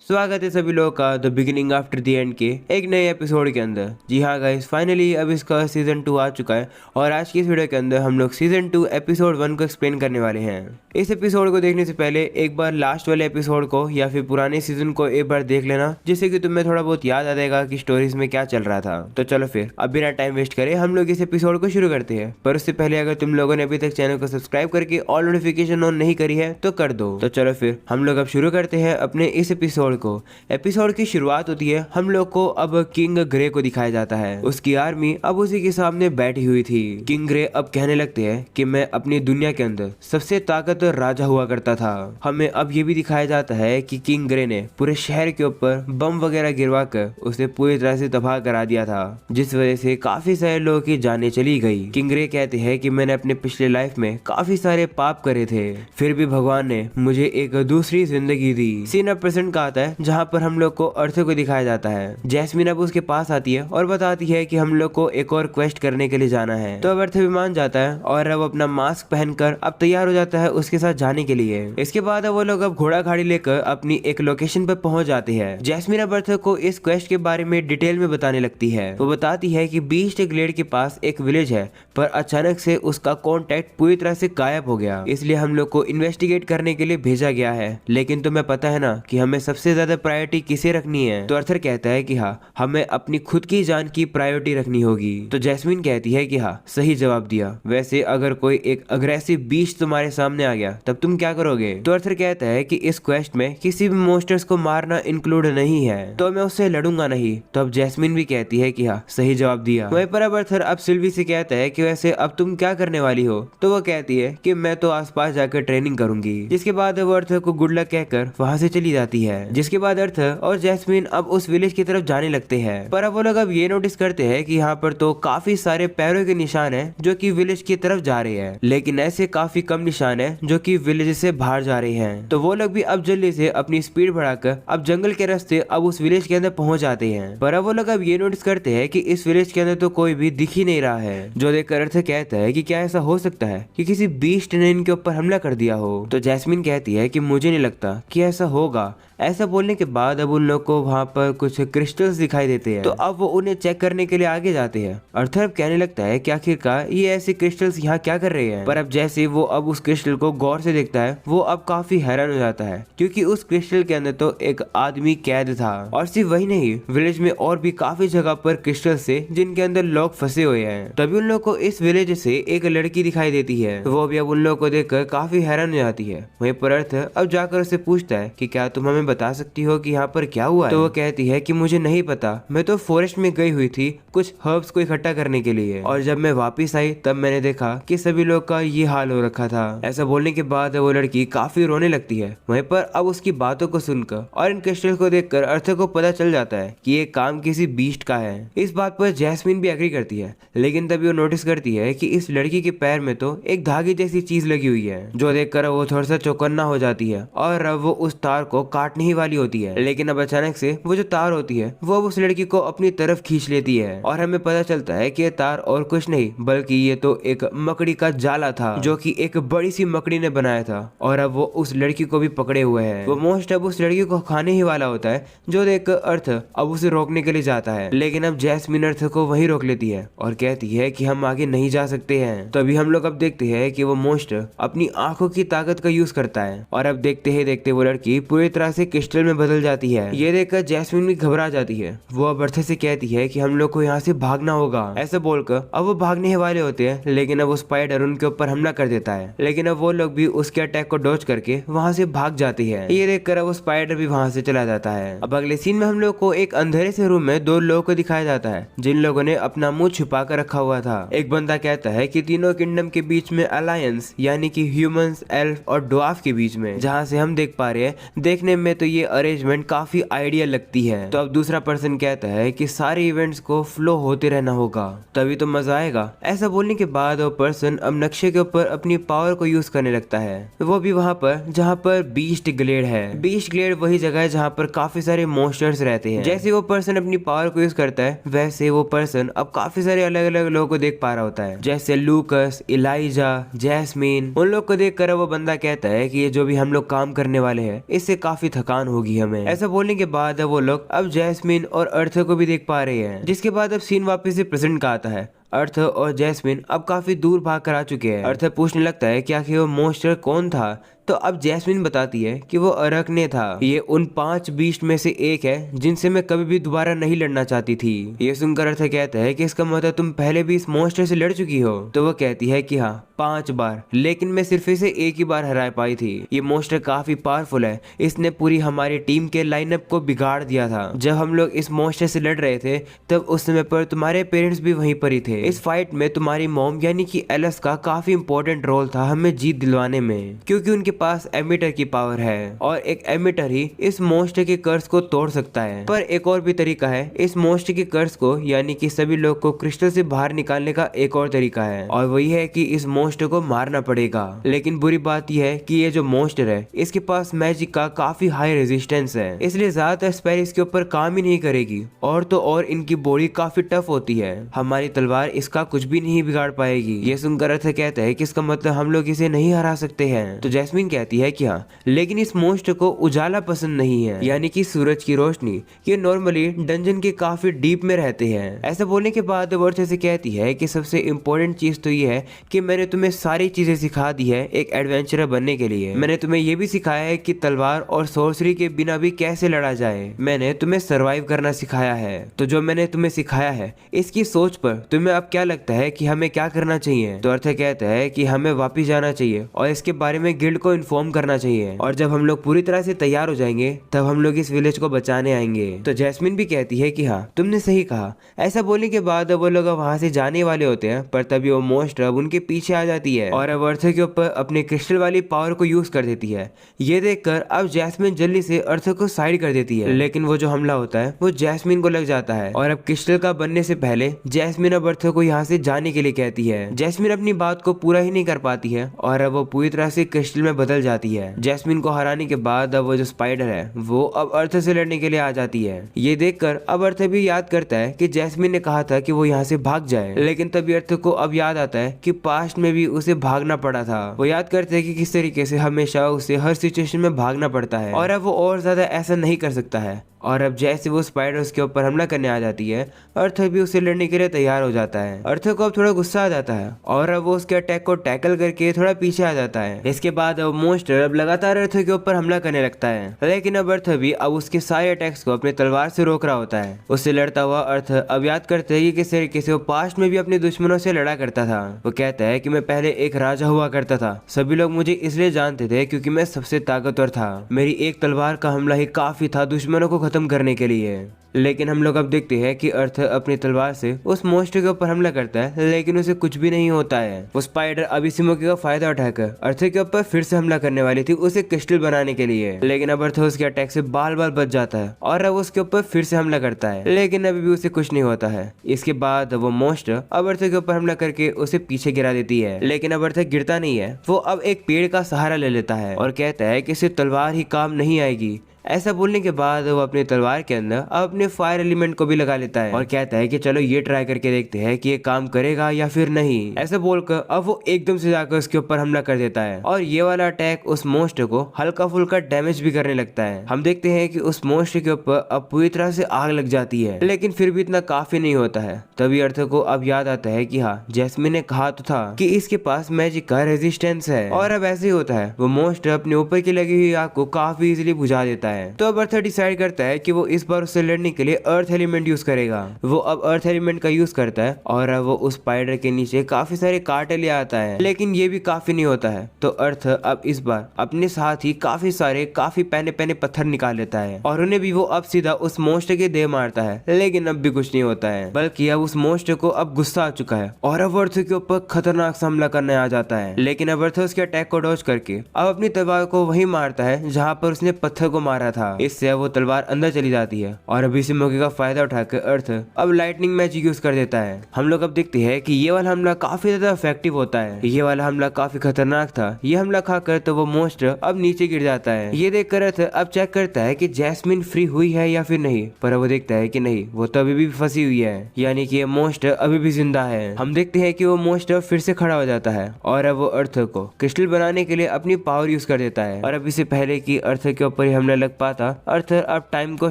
स्वागत है सभी लोगों का the beginning after the end के एक नए एपिसोड के अंदर। जी हाँ गाइस, फाइनली अब इसका सीजन 2 आ चुका है और आज की इस वीडियो के अंदर हम लोग सीजन 2 एपिसोड 1 को एक्सप्लेन करने वाले हैं। इस एपिसोड को देखने से पहले एक बार लास्ट वाले एपिसोड को या फिर पुराने सीजन को एक बार देख लेना, जिससे कि तुम्हें थोड़ा बहुत याद आ जाएगा कि स्टोरीज में क्या चल रहा था। तो चलो फिर अब बिना टाइम वेस्ट करे हम लोग इस एपिसोड को शुरू करते हैं। पर उससे पहले अगर तुम लोगों ने अभी तक चैनल को सब्सक्राइब करके ऑल नोटिफिकेशन ऑन नहीं करी है तो कर दो। तो चलो फिर हम लोग अब शुरू करते हैं अपने इस एपिसोड को। एपिसोड की शुरुआत होती है, हम लोग को अब किंग ग्रे को दिखाया जाता है। उसकी आर्मी अब उसी के सामने बैठी हुई थी। किंग ग्रे अब कहने लगते हैं कि मैं अपनी दुनिया के अंदर सबसे ताकतवर राजा हुआ करता था। हमें अब ये भी दिखाया जाता है कि किंग ग्रे ने पूरे शहर के ऊपर बम वगैरह गिरवा कर उसे पूरी तरह से तबाह करा दिया था, जिस वजह से काफी सारे लोगों की जानें चली गई। किंग ग्रे कहते हैं कि मैंने अपने पिछले लाइफ में काफी सारे पाप करे थे, फिर भी भगवान ने मुझे एक दूसरी जिंदगी दी। सीन अब प्रेजेंट का आता है, जहाँ पर हम लोग को अर्थ को दिखाया जाता है। जैस्मिन अब उसके पास आती है और बताती है कि हम लोग को एक और क्वेस्ट करने के लिए जाना है। तो अब अर्थ भी मान जाता है और अब अपना मास्क पहनकर अब तैयार हो जाता है उसके साथ जाने के लिए। इसके बाद वो लोग अब घोड़ा गाड़ी लेकर अपनी एक लोकेशन पर पहुंच जाते हैं। जैस्मिन अब अर्थ को इस क्वेस्ट के बारे में डिटेल में बताने लगती है। वो बताती है कि बीस्ट ग्लेड के पास एक विलेज है, पर अचानक से उसका कॉन्टेक्ट पूरी तरह से गायब हो गया, इसलिए हम लोग को इन्वेस्टिगेट करने के लिए भेजा गया है। लेकिन तुम्हें पता है ना कि हमें सबसे ज्यादा प्रायोरिटी किसे रखनी है? तो अर्थर कहता है कि हाँ, हमें अपनी खुद की जान की प्रायोरिटी रखनी होगी। तो जैस्मिन कहती है कि हाँ, सही जवाब दिया। वैसे अगर कोई एक अग्रेसिव बीस्ट तुम्हारे सामने आ गया तब तुम क्या करोगे? तो अर्थर कहता है कि इस क्वेस्ट में किसी भी मॉन्स्टर्स को मारना इंक्लूड नहीं है, तो मैं उससे लड़ूंगा नहीं। तो अब जैस्मिन भी कहती है कि हाँ, सही जवाब दिया। वहीं पर अब अर्थर अब सिल्वी से कहता है कि वैसे अब तुम क्या करने वाली हो? तो वो कहती है कि मैं तो आसपास जाकर ट्रेनिंग करूंगी। जिसके बाद वो अर्थर को गुड लक कहकर वहां से चली जाती है। जिसके बाद अर्थर और जैस्मिन अब उस विलेज की तरफ जाने लगते हैं। पर अब वो लोग अब ये नोटिस करते हैं कि यहाँ पर तो काफी सारे पैरों के निशान हैं जो कि विलेज की तरफ जा रहे हैं, लेकिन ऐसे काफी कम निशान हैं जो कि विलेज से बाहर जा रहे हैं। तो वो लोग भी अब जल्दी से अपनी स्पीड बढ़ाकर अब जंगल के रास्ते अब उस विलेज के अंदर पहुंच जाते हैं। पर अब वो लोग अब ये नोटिस करते हैं कि इस विलेज के अंदर तो कोई भी दिख ही नहीं रहा है, जो देखकर अर्थर कहता है कि क्या ऐसा हो सकता है कि किसी बीस्ट ने इनके ऊपर हमला कर दिया हो? तो जैस्मिन कहती है कि मुझे नहीं लगता कि ऐसा होगा। ऐसा बोलने के बाद अब उन लोग को वहाँ पर कुछ क्रिस्टल्स दिखाई देते हैं। तो अब वो उन्हें चेक करने के लिए आगे जाते हैं। अर्थर कहने लगता है कि आखिरकार ये ऐसे क्रिस्टल्स यहाँ क्या कर रहे हैं? पर अब जैसे वो अब उस क्रिस्टल को गौर से देखता है, वो अब काफी हैरान हो जाता है, क्योंकि उस क्रिस्टल के अंदर तो एक आदमी कैद था। और सिर्फ वही नहीं, विलेज में और भी काफी जगह पर क्रिस्टल से जिनके अंदर लोग फंसे हुए हैं। तभी उन लोग को इस विलेज से एक लड़की दिखाई देती है। वो भी अब उन लोग को देखकर काफी हैरान हो जाती है। वहीं पर अर्थर अब जाकर उससे पूछता है कि क्या तुम हमें बता सकती हो कि यहाँ पर क्या हुआ है? तो वो कहती है कि मुझे नहीं पता, मैं तो फॉरेस्ट में गई हुई थी कुछ हर्ब्स को इकट्ठा करने के लिए, और जब मैं वापस आई तब मैंने देखा कि सभी लोग का ये हाल हो रखा था। ऐसा बोलने के बाद वो लड़की काफी रोने लगती है। वहीं पर अब उसकी बातों को सुनकर और इन क्रिस्टल को देखकर अर्थर को पता चल जाता है कि ये काम किसी बीस्ट का है। इस बात पर जैस्मिन भी एग्री करती है, लेकिन तभी वो नोटिस करती है कि इस लड़की के पैर में तो एक धागे जैसी चीज लगी हुई है, जो देखकर वो थोड़ा सा चौकन्ना हो जाती है और अब वो उस तार को काटने ही वाली होती है। लेकिन अब अचानक से वो जो तार होती है वो उस लड़की को अपनी तरफ खींच लेती है और हमें पता चलता है कि ये तार और कुछ नहीं बल्कि ये तो एक मकड़ी का जाला था, जो कि एक बड़ी सी मकड़ी ने बनाया था, और अब वो उस लड़की को भी पकड़े हुए है। वो मोस्ट अब उस लड़की को खाने ही वाला होता है, जो देख अर्थ अब उसे रोकने के लिए जाता है। लेकिन अब जैस्मिन अर्थ को वहीं रोक लेती है और कहती है कि हम आगे नहीं जा सकते हैं। तो अभी हम लोग अब देखते हैं कि वो मोस्टर अपनी आंखों की ताकत का यूज करता है, और अब देखते ही देखते वो लड़की पूरी तरह से क्रिस्टल में बदल जाती है। ये देखकर जैस्मिन भी घबरा जाती है। वो अब अर्थ से कहती है कि हम लोग को यहाँ से भागना होगा। ऐसा बोलकर अब वो भागने ही वाले होते हैं, लेकिन अब वो स्पाइडर उनके ऊपर हमला कर देता है। लेकिन अब वो लोग भी उसके अटैक को डॉज करके वहाँ से भाग जाती है। ये देखकर अब वो स्पाइडर भी वहाँ से चला जाता है। अब अगले सीन में हम लोग को एक अंधेरे से रूम में दो लोगों को दिखाया जाता है, जिन लोगों ने अपना मुंह छुपा कर रखा हुआ था। एक बंदा कहता है कि तीनों किंगडम के बीच में अलायंस, यानी कि ह्यूमंस, एल्फ और ड्वार्फ के बीच में, जहाँ से हम देख पा रहे हैं, देखने में तो ये अरेंजमेंट काफी आइडियल लगती है। तो अब दूसरा पर्सन कहता है कि सारे इवेंट्स को फ्लो होते रहना होगा, तभी तो मजा आएगा। ऐसा बोलने के बाद वो पर्सन अब नक्शे के ऊपर अपनी पावर को यूज करने लगता है, वो भी वहाँ पर जहाँ पर बीस्ट ग्लेड है। बीस्ट ग्लेड वही जगह है जहाँ पर काफी सारे मॉन्स्टर्स रहते हैं। जैसे वो पर्सन अपनी पावर को यूज करता है, वैसे वो पर्सन अब काफी सारे अलग अलग लोगों को देख पा रहा होता है, जैसे लूकस, इलाइजा, जैस्मिन। उन लोग को देख कर वो बंदा कहता है कि ये जो भी हम लोग काम करने वाले हैं, इससे काफी थकान होगी हमें। ऐसा बोलने के बाद वो लोग अब जैस्मिन और अर्थ को भी देख पा रहे हैं, जिसके बाद अब सीन वापस से प्रेजेंट का आता है। अर्थ और जैस्मिन अब काफी दूर भाग कर आ चुके हैं। अर्थ पूछने लगता है कि आखिर वो मॉन्स्टर कौन था, तो अब जैस्मिन बताती है कि वो अरकने था। ये उन 5 बीस्ट में से एक है जिनसे मैं कभी भी दोबारा नहीं लड़ना चाहती थी। ये सुनकर अर्थ कहता है कि इसका मतलब तुम पहले भी इस मॉन्स्टर से लड़ चुकी हो। तो वो कहती है कि हाँ 5 बार, लेकिन मैं सिर्फ इसे एक ही बार हरा पाई थी। ये मॉन्स्टर काफी पावरफुल है, इसने पूरी हमारी टीम के लाइनअप को बिगाड़ दिया था। जब हम लोग इस मॉन्स्टर से लड़ रहे थे तब उस समय पर तुम्हारे पेरेंट्स भी वहीं पर ही थे। इस फाइट में तुम्हारी मॉम यानी कि एलिस का काफी इंपॉर्टेंट रोल था हमें जीत दिलवाने में, क्योंकि उनके पास एमिटर की पावर है और एक एमिटर ही इस मॉन्स्टर के कर्स को तोड़ सकता है। पर एक और भी तरीका है इस मॉन्स्टर के कर्स को यानी कि सभी लोग को क्रिस्टल से बाहर निकालने का एक और तरीका है, और वही है कि इस मॉन्स्टर को मारना पड़ेगा। लेकिन बुरी बात यह है कि ये जो मॉन्स्टर है इसके पास मैजिक का काफी हाई रेजिस्टेंस है, इसलिए ज्यादातर स्पेल इसके ऊपर काम ही नहीं करेगी। और तो और इनकी बॉडी काफी टफ होती है, हमारी तलवार इसका कुछ भी नहीं बिगाड़ पाएगी। ये सुनकर अर्थ कहता है कि इसका मतलब हम लोग इसे नहीं हरा सकते हैं। तो जैस्मिन कहती है कि हाँ, लेकिन इस मॉन्स्टर को उजाला पसंद नहीं है, यानी कि सूरज की रोशनी। ये नॉर्मली डंजन के काफी डीप में रहते हैं। ऐसा बोलने के बाद वो अर्थ से कहती है कि सबसे इम्पोर्टेंट चीज तो ये है कि मैंने तुम्हें सारी चीजें सिखा दी है एक एडवेंचरर बनने के लिए। मैंने तुम्हें ये भी सिखाया है कि तलवार और सोर्सरी के बिना भी कैसे लड़ा जाए। मैंने तुम्हें सर्वाइव करना सिखाया है। तो जो मैंने तुम्हें सिखाया है इसकी सोच पर तुम्हें अब क्या लगता है कि हमें क्या करना चाहिए? तो अर्थ कहता है कि हमें वापिस जाना चाहिए और इसके बारे में गिल्ड को इन्फॉर्म करना चाहिए, और जब हम लोग पूरी तरह से तैयार हो जाएंगे तब हम लोग इस विलेज को बचाने आएंगे। तो जैस्मिन भी कहती है कि हाँ तुमने सही कहा। ऐसा बोलने के बाद वो लोग वहां से जाने वाले होते हैं, पर तभी वो मॉन्स्टर अब उनके पीछे आ जाती है और अब अर्थ के ऊपर अपने क्रिस्टल वाली पावर को यूज कर देती है। ये देखकर अब जैस्मिन जल्दी से अर्थ को साइड कर देती है, लेकिन वो जो हमला होता है वो जैस्मिन को लग जाता है और अब क्रिस्टल का बनने से पहले जैस्मिन अब अर्थ को यहाँ से जाने के लिए कहती है। जैस्मिन अपनी बात को पूरा ही नहीं कर पाती है और अब वो पूरी तरह से क्रिस्टल में बदल जाती है। जैस्मिन को हराने के बाद अब वो जो स्पाइडर है वो अब अर्थ से लड़ने के लिए आ जाती है। ये देखकर अब अर्थ भी याद करता है कि जैस्मिन ने कहा था कि वो यहाँ से भाग जाए, लेकिन तभी अर्थ को अब याद आता है कि पास्ट में भी उसे भागना पड़ा था। वो याद करते हैं कि किस तरीके से हमेशा उसे हर सिचुएशन में भागना पड़ता है और अब वो और ज्यादा ऐसा नहीं कर सकता है। और अब जैसे वो स्पाइडर उसके ऊपर हमला करने आ जाती है, अर्थ भी उसे लड़ने के लिए तैयार हो जाता है। अर्थ को अब थोड़ा गुस्सा आ जाता है और अब वो उसके अटैक को टैकल करके थोड़ा पीछे आ जाता है। इसके बाद अब मॉन्स्टर अब लगातार अर्थ के ऊपर हमला करने लगता है, लेकिन अब अर्थ भी अब उसके सारे अटैक्स को अपने तलवार से रोक रहा होता है। उससे लड़ता हुआ अर्थ अब याद करते है कि किस तरीके से वो पास्ट में भी अपने दुश्मनों से लड़ा करता था। वो कहता है कि मैं पहले एक राजा हुआ करता था, सभी लोग मुझे इसलिए जानते थे क्योंकि मैं सबसे ताकतवर था। मेरी एक तलवार का हमला ही काफी था दुश्मनों को खत्म करने के लिए। लेकिन हम लोग अब देखते हैं कि अर्थ अपनी तलवार से उस मॉन्स्टर के ऊपर हमला करता है, लेकिन उसे कुछ भी नहीं होता है। वो स्पाइडर अब इसी मौके का फायदा उठाकर अर्थ के ऊपर फिर से हमला करने वाली थी उसे क्रिस्टल बनाने के लिए, लेकिन अब अर्थ उसके अटैक से बाल बाल बच जाता है और अब उसके ऊपर फिर से हमला करता है, लेकिन अभी भी उसे कुछ नहीं होता है। इसके बाद वो मॉन्स्टर अब अर्थ के ऊपर हमला करके उसे पीछे गिरा देती है, लेकिन अब अर्थ गिरता नहीं है। वो अब एक पेड़ का सहारा ले लेता है और कहता है कि सिर्फ तलवार ही काम नहीं आएगी। ऐसा बोलने के बाद वो अपने तलवार के अंदर अपने फायर एलिमेंट को भी लगा लेता है और कहता है कि चलो ये ट्राई करके देखते हैं कि ये काम करेगा या फिर नहीं। ऐसा बोलकर अब वो एकदम से जाकर उसके ऊपर हमला कर देता है और ये वाला अटैक उस मॉन्स्टर को हल्का फुल्का डैमेज भी करने लगता है। हम देखते हैं कि उस मॉन्स्टर के ऊपर अब पूरी तरह से आग लग जाती है, लेकिन फिर भी इतना काफी नहीं होता है। तभी अर्थ को अब याद आता है कि हाँ, जैस्मिन ने कहा तो था कि इसके पास मैजिक का रेजिस्टेंस है, और अब ऐसे ही होता है। वो मॉन्स्टर अपने ऊपर की लगी हुई आग को काफी इजीली बुझा देता है। तो अब अर्थ डिसाइड करता है कि वो इस बार उससे लड़ने के लिए अर्थ एलिमेंट यूज करेगा। वो अब अर्थ एलिमेंट का यूज करता है और अब वो उस स्पाइडर के नीचे काफी सारे कांटे ले आता है, लेकिन ये भी काफी नहीं होता है। तो अर्थ अब इस बार अपने साथ ही काफी सारे काफी पहने पहने पत्थर निकाल लेता है और उन्हें भी वो अब सीधा उस मॉन्स्टर के देह मारता है, लेकिन अब भी कुछ नहीं होता है, बल्कि अब उस मॉन्स्टर को अब गुस्सा आ चुका है और अब अर्थ के ऊपर खतरनाक सा हमला करने आ जाता है। लेकिन अब अर्थ उसके अटैक को डॉज करके अब अपनी तलवार को वही मारता है जहाँ पर उसने पत्थर को मारा था। इससे वो तलवार अंदर चली जाती है और अब इसी मौके का फायदा उठाकर अर्थ अब लाइटनिंग मैजिक यूज कर देता है। हम लोग अब देखते हैं कि ये वाला हमला काफी ज्यादा इफेक्टिव होता है। ये वाला हमला काफी खतरनाक था। ये हमला खाकर तो वो मॉन्स्टर अब नीचे गिर जाता है। ये देखकर अर्थ अब चेक करता है कि जैस्मिन फ्री हुई है या फिर नहीं, पर वो देखता है कि नहीं, वो तो अभी भी फंसी हुई है, यानी कि ये मॉन्स्टर अभी भी जिंदा है। हम देखते हैं कि वो मॉन्स्टर फिर से खड़ा हो जाता है और अब वो अर्थ को क्रिस्टल बनाने के लिए अपनी पावर यूज कर देता है और अब इससे पहले कि अर्थ के ऊपर हमला लग रख पाता, अर्थर अब टाइम को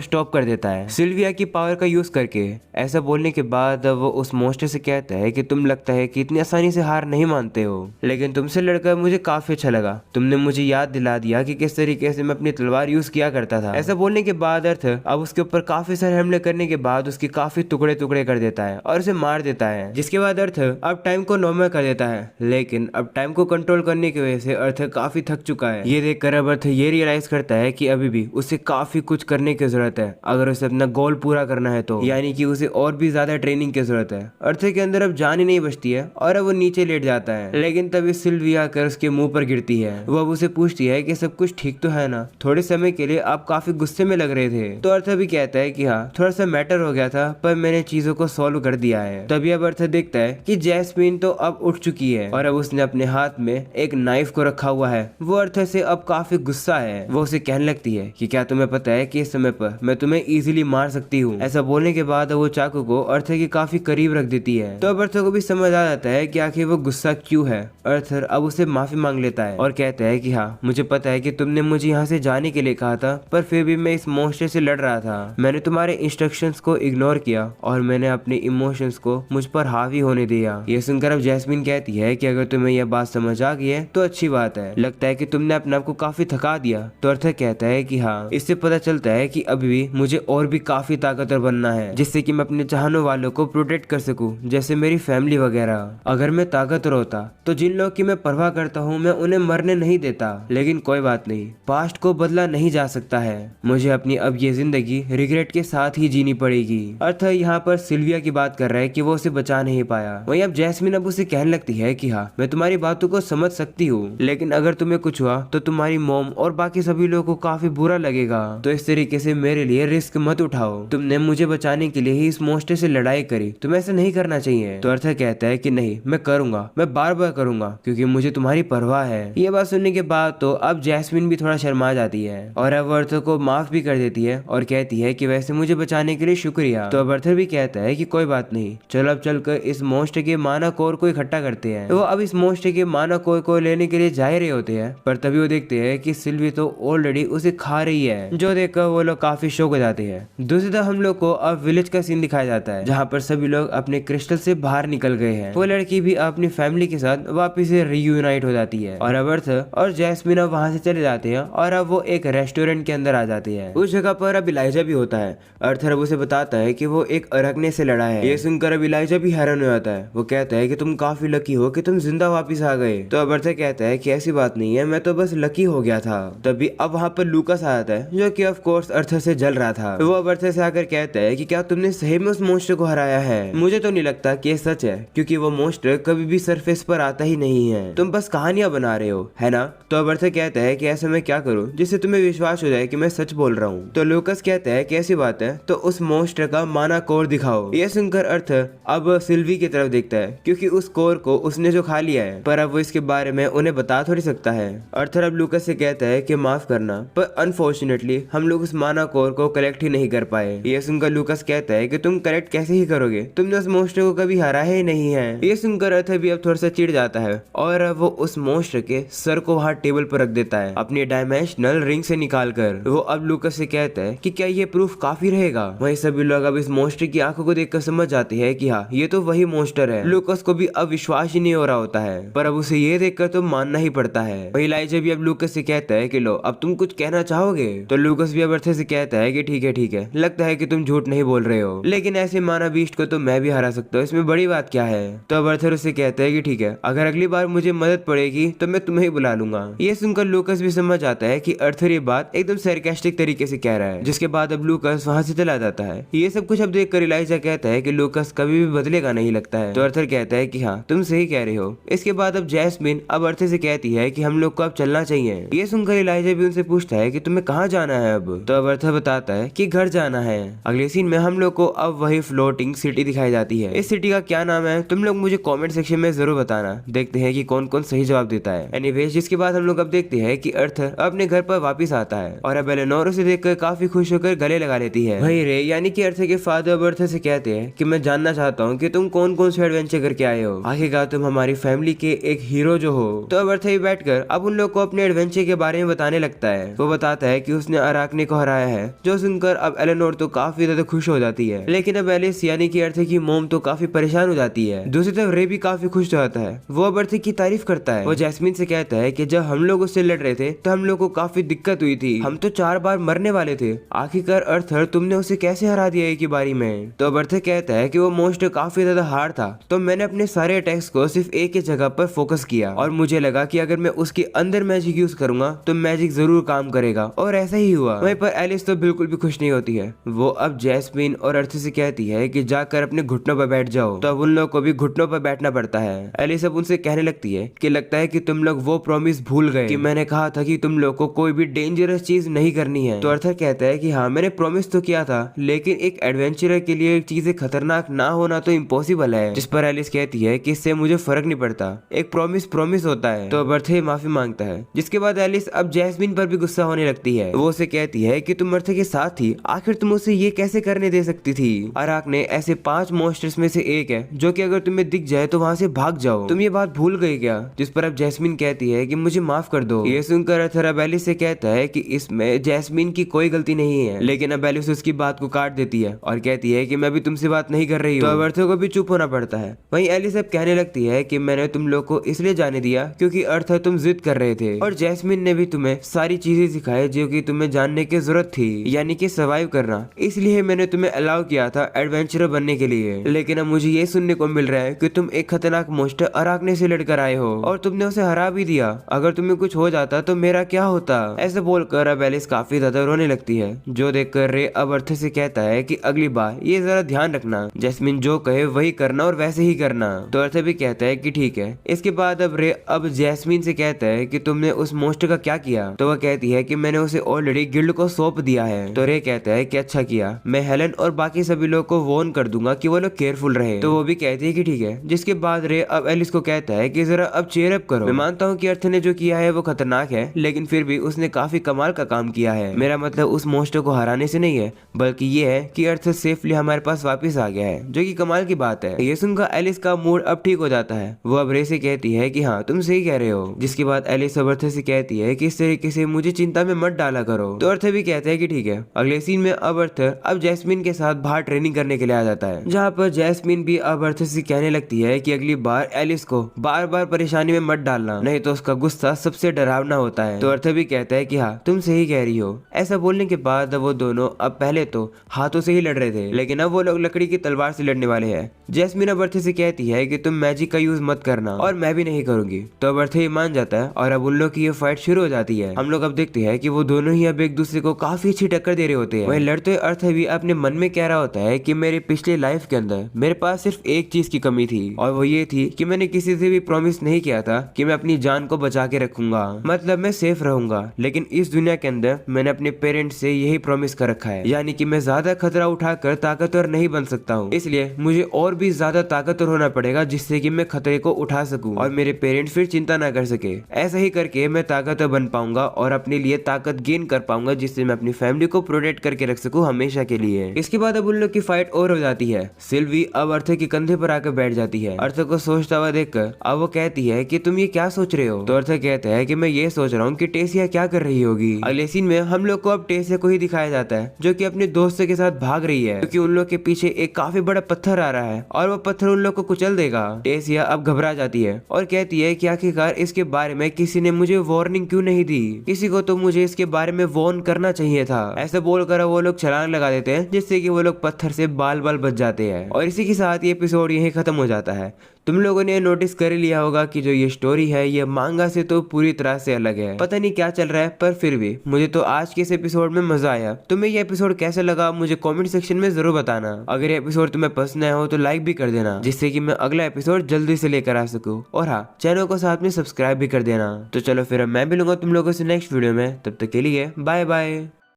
स्टॉप कर देता है सिल्विया की पावर का यूज करके। ऐसा बोलने के बाद वो उस मॉन्स्टर से कहता है कि तुम लगता है कि इतनी आसानी से हार नहीं मानते हो, लेकिन तुमसे लड़कर मुझे काफी अच्छा लगा। तुमने मुझे याद दिला दिया कि किस तरीके से मैं अपनी तलवार यूज किया करता था। ऐसा बोलने के बाद अर्थर अब उसके ऊपर काफी सारे हमले करने के बाद उसकी काफी टुकड़े टुकड़े कर देता है और उसे मार देता है, जिसके बाद अर्थर अब टाइम को नॉर्मल कर देता है। लेकिन अब टाइम को कंट्रोल करने की वजह से अर्थर काफी थक चुका है। ये देखकर अब अर्थर ये रियलाइज करता है कि अभी भी उसे काफी कुछ करने की जरूरत है अगर उसे अपना गोल पूरा करना है तो, यानी कि उसे और भी ज्यादा ट्रेनिंग की जरूरत है। अर्थर के अंदर अब जान ही नहीं बचती है और अब वो नीचे लेट जाता है। लेकिन तभी सिल्विया आकर उसके मुंह पर गिरती है। वो अब उसे पूछती है कि सब कुछ ठीक तो है ना, थोड़े समय के लिए आप काफी गुस्से में लग रहे थे। तो अर्थर भी कहता है कि हाँ, थोड़ा सा मैटर हो गया था पर मैंने चीजों को सॉल्व कर दिया है। तभी अब अर्थर देखता है कि जैस्मीन तो अब उठ चुकी है और अब उसने अपने हाथ में एक नाइफ को रखा हुआ है। वो अर्थर से अब काफी गुस्सा है। वो उसे कहने लगती है कि क्या तुम्हें पता है कि इस समय पर मैं तुम्हें इजीली मार सकती हूँ। ऐसा बोलने के बाद वो चाकू को अर्थर के काफी करीब रख देती है। तो अब अर्थर को भी समझ आ जाता है कि आखिर वो गुस्सा क्यों है। अर्थर अब उसे माफी मांग लेता है और कहता है कि हाँ, मुझे पता है कि तुमने मुझे यहाँ से जाने के लिए कहा था, पर फिर भी मैं इस मॉन्स्टर से लड़ रहा था। मैंने तुम्हारे इंस्ट्रक्शंस को इग्नोर किया और मैंने अपने इमोशंस को मुझ पर हावी होने दिया। ये सुनकर अब जैस्मीन कहती है कि अगर तुम्हें यह बात समझ आ गई है तो अच्छी बात है, लगता है कि तुमने अपने आप को काफी थका दिया। तो अर्थर कहता है कि हाँ, इससे पता चलता है कि अभी भी मुझे और भी काफी ताकतवर बनना है, जिससे कि मैं अपने चाहने वालों को प्रोटेक्ट कर सकूं, जैसे मेरी फैमिली वगैरह। अगर मैं ताकतवर होता तो जिन लोगों की मैं परवाह करता हूँ मैं उन्हें मरने नहीं देता। लेकिन कोई बात नहीं, पास्ट को बदला नहीं जा सकता है, मुझे अपनी अब ये जिंदगी रिग्रेट के साथ ही जीनी पड़ेगी। अर्थर यहाँ पर सिल्विया की बात कर रहा है कि वो उसे बचा नहीं पाया। वहीं अब जैस्मीन अब उसे कहने लगती है कि हाँ, मैं तुम्हारी बातों को समझ सकती हूँ, लेकिन अगर तुम्हें कुछ हुआ तो तुम्हारी मॉम और बाकी सभी लोगों को काफी बुरा लगेगा। तो इस तरीके से मेरे लिए रिस्क मत उठाओ। तुमने मुझे बचाने के लिए ही इस मॉन्स्टर से लड़ाई करी, तुम्हें ऐसा नहीं करना चाहिए। तो अर्थर कहता है कि नहीं, मैं करूंगा, मैं बार बार करूंगा, क्योंकि मुझे तुम्हारी परवाह है। ये बात सुनने के बाद तो अब जैस्मीन भी थोड़ा शर्मा जाती है और अब अर्थर को माफ भी कर देती है और कहती है कि वैसे मुझे बचाने के लिए शुक्रिया। तो अब अर्थर भी कहता है कि कोई बात नहीं, चलो अब चलकर इस मॉन्स्टर के माना कोर को इकट्ठा करते हैं। वो अब इस मॉन्स्टर के माना कोर को लेने के लिए जा रहे होते हैं, पर तभी वो देखते हैं कि सिल्वी तो ऑलरेडी उसे खा रही है, जो देखकर वो लोग काफी शौक हो जाते हैं। दूसरी तरफ हम लोग को अब विलेज का सीन दिखाया जाता है, जहाँ पर सभी लोग अपने क्रिस्टल से बाहर निकल गए हैं। वो लड़की भी अपनी फैमिली के साथ वापिस से रीयूनाइट हो जाती है और अब अर्थर और जैस्मीन अब वहाँ से चले जाते हैं और अब वो एक रेस्टोरेंट के अंदर आ जाते हैं। उस जगह पर अब इलाइजा भी होता है। अर्थर अब उसे बताता है कि वो एक अरकने से लड़ा है। ये सुनकर अब इलाइजा भी हैरान हो जाता है। वो कहता है कि तुम काफी लकी हो कि तुम जिंदा वापिस आ गए। तो अब अर्थर कहता है कि ऐसी बात नहीं है, मैं तो बस लकी हो गया था। तभी अब वहाँ पर लूकास आ जाता है, जो कि ऑफ कोर्स अर्थर से जल रहा था। वो अब अर्थर से आकर कहता है कि क्या तुमने सही में उस मॉन्स्टर को हराया है? मुझे तो नहीं लगता कि ये सच है, क्योंकि वो मॉन्स्टर कभी भी सरफेस पर आता ही नहीं है, तुम बस कहानियां बना रहे हो, है ना? तो अब अर्थर कहता है कि ऐसा मैं क्या करूं जिससे तुम्हें विश्वास हो जाए कि मैं सच बोल रहा हूँ। तो लूकास कहता है कि ऐसी बात है तो उस मॉन्स्टर का माना कोर दिखाओ। ये सुनकर अर्थर अब सिल्वी की तरफ देखता है, क्योंकि उस कोर को उसने जो खा लिया है, पर अब वो इसके बारे में उन्हें बता थोड़ी सकता है। अर्थर अब लूकास से कहता है कि माफ करना, पर अनफॉर्चुनेटली हम लोग उस माना कोर को कलेक्ट ही नहीं कर पाए। ये सुनकर लूकास कहता है कि तुम कलेक्ट कैसे ही करोगे, तुमने उस मॉन्स्टर को कभी हराया ही नहीं है। ये सुनकर अर्थर भी अब थोड़ा सा चिढ़ जाता है और वो उस मॉन्स्टर के सर को वहाँ टेबल पर रख देता है, अपनी डायमेंशनल रिंग से निकालकर। वो अब लूकास से कहता है कि क्या ये प्रूफ काफी रहेगा? वहीं सभी लोग अब इस मॉन्स्टर की आंखों को देखकर समझ जाते हैं कि हाँ, ये तो वही मॉन्स्टर है। लूकास को भी अब विश्वास ही नहीं हो रहा होता है, पर अब उसे ये देखकर तो मानना ही पड़ता है। वहीं इलाइजा भी अब लूकास से कहता है कि लो, अब तुम कुछ कहना चाहोगे? तो लूकास भी अब अर्थर से कहता है कि ठीक है, लगता है कि तुम झूठ नहीं बोल रहे हो, लेकिन ऐसे माना बीस्ट को तो मैं भी हरा सकता हूँ, इसमें बड़ी बात क्या है? तो अब अर्थर उससे कहता है कि ठीक है, अगर अगली बार मुझे मदद पड़ेगी तो मैं तुम्हें ही बुला लूंगा। ये सुनकर लूकास भी समझ आता है कि अर्थर ये बात एकदम सरकास्टिक तरीके से कह रहा है, जिसके बाद अब लूकास वहाँ से चला जाता है। ये सब कुछ अब देखकर इलाइजा कहता है कि लूकास कभी भी बदलेगा नहीं लगता है। तो अर्थर कहता है कि हाँ, तुम सही कह रहे हो। इसके बाद अब जैस्मीन अब अर्थर से कहती है कि हम लोग को अब चलना चाहिए। ये सुनकर इलाइजा भी उनसे पूछता है कि तुम्हें कहाँ जाना है अब? तो अब अर्थर बताता है कि घर जाना है। अगले सीन में हम लोग को अब वही फ्लोटिंग सिटी दिखाई जाती है। इस सिटी का क्या नाम है तुम लोग मुझे कमेंट सेक्शन में जरूर बताना, देखते हैं कि कौन कौन सही जवाब देता है। एनीवेज, जिसके बाद हम लोग अब देखते हैं कि अर्थर अपने घर पर वापस आता है और अब एलेनोर उसे देखकर काफी खुश होकर गले लगा लेती है। वही रे यानी कि अर्थर के फादर अब अर्थर से कहते हैं कि मैं जानना चाहता हूँ कि तुम कौन कौन से एडवेंचर करके आए हो, आखिरकार तुम हमारी फैमिली के एक हीरो जो हो। तो अब अर्थर बैठकर अब उन लोग को अपने एडवेंचर के बारे में बताने लगता है। वो बताता बताता है कि उसने अराकने को हराया है, जो सुनकर अब एलेनोर तो काफी ज्यादा खुश हो जाती है। लेकिन अब एलिस यानी कि अर्थे की मोम तो काफी परेशान हो जाती है। दूसरी तरफ रे भी काफी खुश हो जाता है। वो अब अर्थे की तारीफ करता है। वो जैस्मीन से कहता है कि जब हम लोग उससे लड़ रहे थे तो हम लोग को काफी दिक्कत हुई थी, हम तो 4 बार मरने वाले थे, आखिरकार अर्थर तुमने उसे कैसे हरा दिया एक ही बारी में। तो अब अर्थे कहता है कि वो मोस्टर काफी ज्यादा हार्ड था, तो मैंने अपने सारे अटैक्स को सिर्फ एक ही जगह पर फोकस किया और मुझे लगा कि अगर मैं उसके अंदर मैजिक यूज करूंगा तो मैजिक जरूर काम करेगा, और ऐसा ही हुआ। वहीं पर एलिस तो बिल्कुल भी खुश नहीं होती है। वो अब जैस्मीन और अर्थे से कहती है कि जाकर अपने घुटनों पर बैठ जाओ, तो अब उन लोग को भी घुटनों पर बैठना पड़ता है। एलिस अब उनसे कहने लगती है कि लगता है कि तुम लोग वो प्रॉमिस भूल गए कि मैंने कहा था कि तुम लोग को कोई भी डेंजरस चीज नहीं करनी है। तो अर्थर कहता है कि हाँ, मैंने प्रॉमिस तो किया था, लेकिन एक एडवेंचरर के लिए चीजें खतरनाक ना होना तो इम्पॉसिबल है। जिस पर एलिस कहती है कि इससे मुझे फर्क नहीं पड़ता, एक प्रॉमिस प्रॉमिस होता है। तो अर्थर माफी मांगता है, जिसके बाद एलिस अब जैस्मीन पर भी गुस्सा होने लगती है। वो उसे कहती है कि तुम अर्थर के साथ थी, आखिर तुम उसे ये कैसे करने दे सकती थी। अराक ने ऐसे 5 मॉन्स्टर्स में से एक है जो कि अगर तुम्हें दिख जाए तो वहां से भाग जाओ, तुम ये बात भूल गई क्या। जिस पर अब जैस्मीन कहती है कि मुझे माफ कर दो। ये सुनकर अर्थर अब एलिस से कहता है कि इसमें जैस्मीन की कोई गलती नहीं है, लेकिन अब एलिस उसकी बात को काट देती है और कहती है कि मैं भी तुमसे बात नहीं कर रही हूँ। तो अब अर्थर को भी चुप होना पड़ता है। वहीं एलिस अब कहने लगती है कि मैंने तुम लोग को इसलिए जाने दिया क्योंकि अर्थर तुम जिद कर रहे थे, और जैस्मीन ने भी तुम्हें सारी चीजें सिखाई जो कि तुम्हें जानने की जरूरत थी, यानी कि सर्वाइव करना, इसलिए मैंने तुम्हें अलाउ किया था एडवेंचरर बनने के लिए। लेकिन अब मुझे ये सुनने को मिल रहा है कि तुम एक खतरनाक मॉन्स्टर अराकने से लड़कर आए हो और तुमने उसे हरा भी दिया। अगर तुम्हें कुछ हो जाता तो मेरा क्या होता। ऐसे बोलकर अब एलिस काफी ज्यादा रोने लगती है, जो देखकर रे अब अर्थर से कहता है कि अगली बार ये जरा ध्यान रखना, जैस्मीन जो कहे वही करना और वैसे ही करना। तो अर्थर भी कहता है कि ठीक है। इसके बाद अब रे अब जैस्मीन से कहता है कि तुमने उस मॉन्स्टर का क्या किया। तो वह कहती है कि मैंने उसे ऑलरेडी गिल्ड को सौंप दिया है। तो रे कहता है कि अच्छा किया, मैं हेलन और बाकी सभी लोग को वार्न कर दूंगा कि वो लोग केयरफुल रहे। तो वो भी कहती है कि ठीक है। जिसके बाद रे अब एलिस को कहता है कि जरा अब चेयर अप करो। मैं मानता हूँ कि अर्थर ने जो किया है वो खतरनाक है, लेकिन फिर भी उसने काफी कमाल का काम किया है। मेरा मतलब उस मॉन्स्टर को हराने से नहीं है, बल्कि ये है कि अर्थर सेफली हमारे पास वापस आ गया है, जो कि कमाल की बात है। ये सुनकर एलिस का मूड अब ठीक हो जाता है। वो अब रे से कहती है कि हाँ, तुम सही कह रहे हो। जिसके बाद एलिस अब अर्थर से कहती है कि इस तरीके से मुझे चिंता में मत डाला करो। तो अर्थर भी कहता है कि ठीक है। अगले सीन में अब अर्थर अब जैस्मीन के साथ बाहर ट्रेनिंग करने के लिए आ जाता है, जहाँ पर जैस्मीन भी अब अर्थर से कहने लगती है कि अगली बार एलिस को बार बार परेशानी में मत डालना, नहीं तो उसका गुस्सा सबसे डरावना होता है। तो अर्थर भी कहता है कि हाँ, तुम सही कह रही हो। ऐसा बोलने के बाद वो दोनों अब पहले तो हाथों से ही लड़ रहे थे, लेकिन अब वो लोग लकड़ी की तलवार से लड़ने वाले हैं। जैस्मीन अब अर्थर से कहती है कि तुम मैजिक का यूज मत करना, और मैं भी नहीं करूंगी। तो अब अर्थर मान जाता है और अब उन लोग की ये फाइट शुरू हो जाती है। हम लोग अब देखते हैं कि वो दोनों ही अब एक दूसरे को काफी अच्छी टक्कर दे रहे होते हैं। वहीं लड़ते अर्थर भी अपने मन में कह रहा होता है कि मेरे पिछले लाइफ के अंदर मेरे पास सिर्फ एक चीज की कमी थी, और वो ये थी कि मैंने किसी से भी प्रॉमिस नहीं किया था कि मैं अपनी जान को बचा के रखूंगा, मतलब मैं सेफ रहूंगा। लेकिन इस दुनिया के अंदर मैंने अपने पेरेंट्स से यही प्रॉमिस कर रखा है, यानी कि मैं ज्यादा खतरा उठाकर ताकतवर नहीं बन सकता हूँ, इसलिए मुझे और भी ज्यादा ताकतवर होना पड़ेगा जिससे कि मैं खतरे को उठा सकूं और मेरे पेरेंट्स फिर चिंता ना कर सके। ऐसा ही करके मैं ताकतवर बन पाऊंगा और अपने लिए ताकत गेन कर पाऊंगा, जिससे मैं अपनी फैमिली को प्रोटेक्ट करके रख सकूं हमेशा के लिए। इसके बाद अब उन लोग की फाइट और हो जाती है। सिल्वी अब अर्थर के कंधे पर आकर बैठ जाती है। अर्थर को सोचता हुआ देखकर अब वो कहती है कि तुम ये क्या सोच रहे हो। तो अर्थर कहता है कि मैं ये सोच रहा हूँ कि टेसिया क्या कर रही होगी। अगले सीन में हम लोग को अब टेसिया को ही दिखाया जाता है, जो कि अपने दोस्त के साथ भाग रही है, क्योंकि उन लोग के पीछे एक काफी बड़ा पत्थर आ रहा है और वो पत्थर उन लोग को कुचल देगा। टेसिया अब घबरा जाती है और कहती है कि आखिरकार इसके बारे में किसी ने मुझे वार्निंग क्यों नहीं दी, किसी को तो मुझे इसके बारे में वार्न करना चाहिए था। ऐसे बोलकर वो लोग छलांग लगा देते हैं, जिससे कि वो लोग पत्थर से बाल बाल बच जाते हैं। और इसी के साथ ये एपिसोड यहीं खत्म हो जाता है। तुम लोगों ने नोटिस कर लिया होगा कि जो ये स्टोरी है ये मांगा से तो पूरी तरह से अलग है। पता नहीं क्या चल रहा है, पर फिर भी मुझे तो आज के इस एपिसोड में मजा आया। तुम्हें ये एपिसोड कैसे लगा मुझे कमेंट सेक्शन में जरूर बताना। अगर ये एपिसोड तुम्हें पसंद आया हो तो लाइक भी कर देना, जिससे कि मैं अगला एपिसोड जल्दी से लेकर आ सकूं। और हाँ, चैनल को साथ में सब्सक्राइब भी कर देना। तो चलो फिर मैं मिलूंगा तुम लोगों से नेक्स्ट वीडियो में, तब तक के लिए बाय बाय।